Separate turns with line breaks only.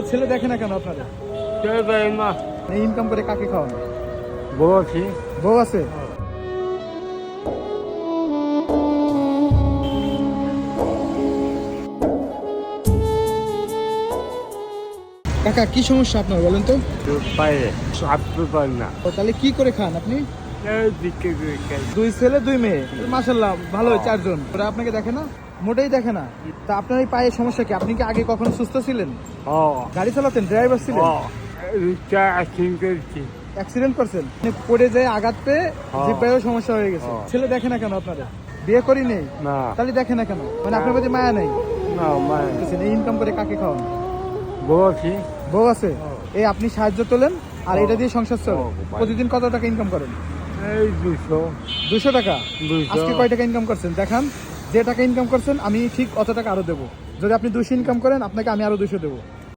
ছেলে দেখে না কেন আপনারা?
মা
ইনকাম করে কাকে খাওয়ান?
বউ আছি।
বউ আছে? কাকা কি সমস্যা আপনার বলেন তো?
পায়ে আসতে পারি না।
ও, তাহলে কি করে খান আপনি?
দিকে
দুই ছেলে দুই মেয়ে, মাশাআল্লাহ ভালো, চারজন। ওরা আপনাকে দেখে না? মোটেই দেখে না। তা আপনার এই পায়ের সমস্যা কি? আপনি কি আগে কখনো সুস্থ ছিলেন? গাড়ি চালাতেন, ড্রাইভার ছিলেন?
রিক্সা অ্যাক্সিডেন্ট করেছি।
অ্যাক্সিডেন্ট করছেন? আপনি পড়ে যায় আঘাত পেয়ে জিহ্বায়ও সমস্যা হয়ে গেছে। ছেলে দেখে না কেন আপনারা? বিয়ে করি নেই?
না
তাহলে দেখে না কেন? মানে আপনার প্রতি মায়া নাই?
না মা
ইনকাম করে কাকে খাওয়ান?
বউ আছি।
বউ আছে? এই আপনি সাহায্য তোলেন আর এটা দিয়ে সংসার চলে?
ভাই।
প্রতিদিন কত টাকা ইনকাম করেন?
এই 200
200 টাকা?
200
আজকে কয় টাকা ইনকাম করছেন দেখান। যে টাকা ইনকাম করছেন আমি ঠিক অত টাকা আরো দেবো। যদি আপনি 200 ইনকাম করেন আপনাকে আমি আরো 200 দেবো।